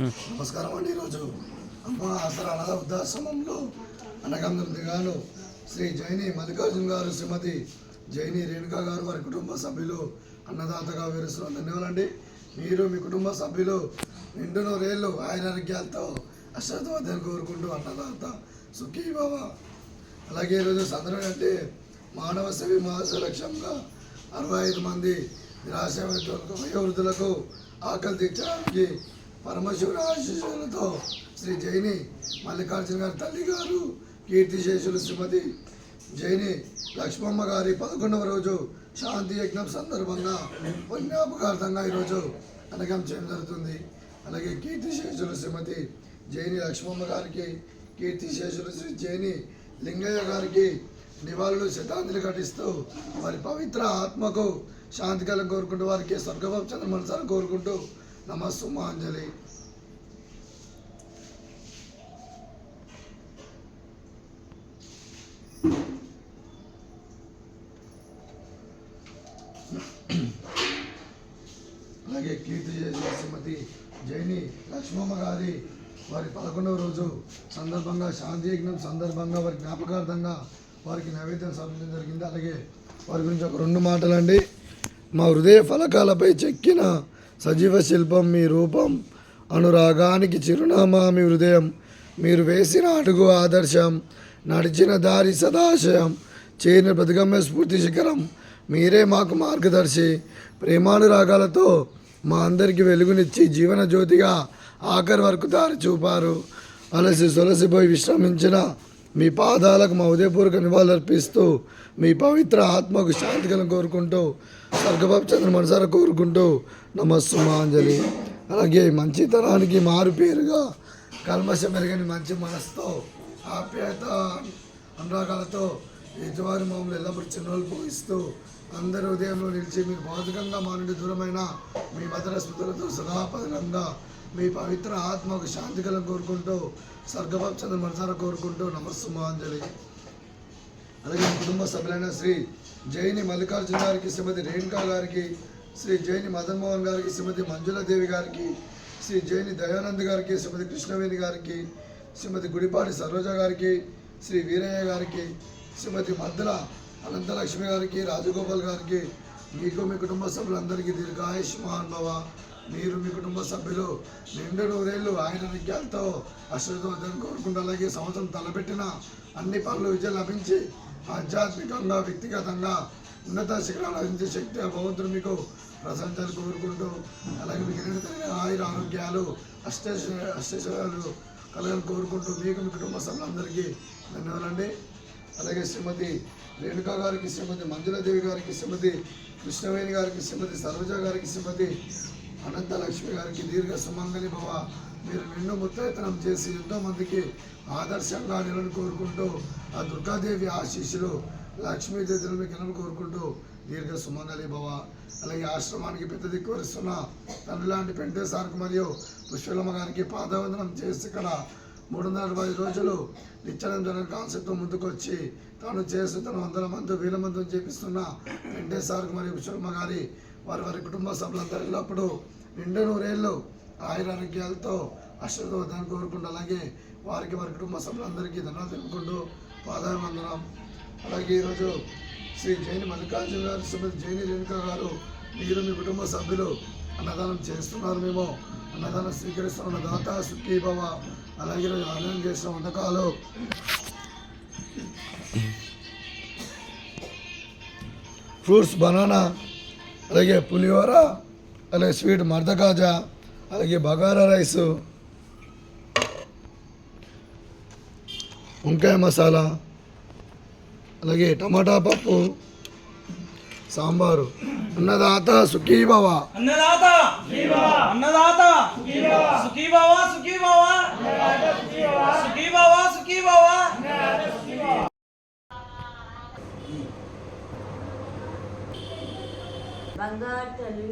నమస్కారం అండి. ఈరోజు అమ్మ ఆసరా అనాథ వృద్ధాశ్రమంలో అనగందుగాను శ్రీ జైని మల్లికార్జున గారు, శ్రీమతి జైని రేణుకా గారు, వారి కుటుంబ సభ్యులు అన్నదాతగా వివరిస్తున్నారు. ధన్యవాదాలండి. మీరు మీ కుటుంబ సభ్యులు నిండు నూరేళ్ళు ఆయురారోగ్యాలతో అశ్రద్ధవద్దని కోరుకుంటూ అన్నదాత సుఖీ భవ. అలాగే ఈరోజు సందర్భం అంటే మానవ సేవ మహోత్సవ లక్ష్యంగా 65 మంది నిరాశ వయోవృద్ధులకు ఆకలి తీర్చడానికి పరమశివుని ఆశీస్సులతో శ్రీ జైని మల్లికార్జున గారి తల్లి గారు, కీర్తిశేషులు శ్రీమతి జైని లక్ష్మమ్మ గారి 11వ రోజు శాంతి యజ్ఞం సందర్భంగా జ్ఞాపకార్థంగా ఈరోజు అనగం చేయడం జరుగుతుంది. అలాగే కీర్తిశేషులు శ్రీమతి జైని లక్ష్మమ్మ గారికి, కీర్తిశేషులు శ్రీ జైని లింగయ్య గారికి నివాళులు శతాంజలి ఘటిస్తూ వారి పవిత్ర ఆత్మకు శాంతి కలం కోరుకుంటూ వారికి స్వర్గభావ చంద్ర మనసాన్ని కోరుకుంటూ నమస్సుమాంజలి. అలాగే కీర్తి చేసిన శ్రీమతి జైని లక్ష్మమ్మ గారి వారి 11వ రోజు సందర్భంగా శాంతి యజ్ఞం సందర్భంగా వారి జ్ఞాపకార్థంగా వారికి నైవేద్యం సమర్పించడం జరిగింది. అలాగే వారి గురించి ఒక 2 మాటలండి. మా హృదయ ఫలకాలపై చెక్కిన సజీవ శిల్పం మీ రూపం, అనురాగానికి చిరునామా మీ హృదయం, మీరు వేసిన అడుగు ఆదర్శం, నడిచిన దారి సదాశయం, చేరిన ప్రతిగమ్య స్ఫూర్తి శిఖరం, మీరే మాకు మార్గదర్శి. ప్రేమానురాగాలతో మా అందరికీ వెలుగునిచ్చి జీవన జ్యోతిగా ఆఖరి వరకు దారి చూపారు. అలసి సొలసిపోయి విశ్రమించిన మీ పాదాలకు మా ఉదయపూర్వక నివాళులర్పిస్తూ మీ పవిత్ర ఆత్మకు శాంతికలను కోరుకుంటూ స్వర్గబాబు చంద్ర మనసారా కోరుకుంటూ నమస్సుమాంజలి. అలాగే మంచితనానికి మారు పేరుగా కల్మషం మెరుగని మంచి మనసుతో ఆప్యాయత అనురాగాలతో ఎదువారి మమ్మల్ని ఎల్లప్పుడూ చిన్నోళ్ళు పోయిస్తూ అందరి ఉదయంలో నిలిచి మీరు భౌతికంగా మా నుండి దూరమైన మీ మధుర స్మృతులతో సదాపదంగా మీ పవిత్ర ఆత్మకు శాంతికలను కోరుకుంటూ స్వర్గబాబు చంద్ర మనసారా కోరుకుంటూ నమస్సుమాంజలి. అలాగే మీ కుటుంబ సభ్యులైన శ్రీ జైని మల్లికార్జున గారికి, శ్రీమతి రేణుకా గారికి, శ్రీ జైని మదన్ మోహన్ గారికి, శ్రీమతి మంజులాదేవి గారికి, శ్రీ జైని దయానంద్ గారికి, శ్రీమతి కృష్ణవేణి గారికి, శ్రీమతి గుడిపాటి సరోజ గారికి, శ్రీ వీరయ్య గారికి, శ్రీమతి మద్దల అనంతలక్ష్మి గారికి, రాజగోపాల్ గారికి, మీకు మీ కుటుంబ సభ్యులందరికీ దీర్ఘాయుష్మాన్ భవ. మీరు మీ కుటుంబ సభ్యులు నిండు నూరేళ్ళు ఆయురారోగ్యాలతో అశ్రద్ధవద్దని కోరుకుంటూ అలాగే సంవత్సరం తలపెట్టిన అన్ని పనులు విజయం లభించి ఆధ్యాత్మికంగా వ్యక్తిగతంగా ఉన్నత శిఖరాలు అందించే శక్తి భగవంతుడు మీకు ప్రశంసలు కోరుకుంటూ అలాగే మీకు ఆయుర ఆరోగ్యాలు అష్టైశ్వర్యాలు కలగాలని కోరుకుంటూ మీకు మీ కుటుంబ సభ్యులందరికీ ధన్యవాదాలండి. అలాగే శ్రీమతి రేణుకా గారికి, శ్రీమతి మంజులాదేవి గారికి, శ్రీమతి కృష్ణవేణి గారికి, శ్రీమతి సరోజ గారికి, శ్రీమతి అనంతలక్ష్మి గారికి దీర్ఘ సుమంగళి భవ. మీరు నిన్ను ముత్తైతనం చేసి ఎంతోమందికి ఆదర్శంగా నిలను కోరుకుంటూ ఆ దుర్గాదేవి ఆశీస్సులు లక్ష్మీదేవులు మీకు నిలను కోరుకుంటూ దీర్ఘ సుమంగళి భవ. అలాగే ఆశ్రమానికి పెద్ద దిక్కు వరుస్తున్న తండ్రి లాంటి పెంటే సార్కు మరియు పుష్పలమ్మ గారికి పాదవందనం చేసి ఇక్కడ 365 రోజులు నిత్యానంద కాన్సెప్ట్తో ముందుకు వచ్చి తాను చేస్తున్న 100 మంది 1000 మందిని చేపిస్తున్న పెంటే సార్కు మరియు పుష్పలమ్మ గారి వారి కుటుంబ సభ్యులందరూ ఎల్లప్పుడూ నిండు నూరేళ్ళు ఆయురారోగ్యాలతో అశ్రద్ధవద్దని కోరుకుంటూ అలాగే వారి కుటుంబ సభ్యులందరికీ ధన్యవాదాలు తెలుపుకుంటూ పాదాభివందనం. అలాగే ఈరోజు శ్రీ జైని మల్లికార్జున గారు, శ్రీమతి జైని రేణుకా గారు, మీరు మీ కుటుంబ సభ్యులు అన్నదానం చేస్తున్నారు. మేము అన్నదానం స్వీకరిస్తున్న దాత సుఖీ భవ. అలాగే ఈరోజు ఆనందం చేసిన వంటకాలు ఫ్రూట్స్ బనానా, అలాగే పులిహోర, అలాగే స్వీట్ మర్దకాజా, అలాగే బగారా రైసు, వంకాయ మసాలా, అలాగే టమాటా పప్పు, సాంబారు. అన్నదాత సుఖీ భవ. అన్నదాత అన్నదాత సుఖీ భవ, సుఖీ భవ, సుఖీ భవ, సుఖీ భవ. బంగారు తల్లి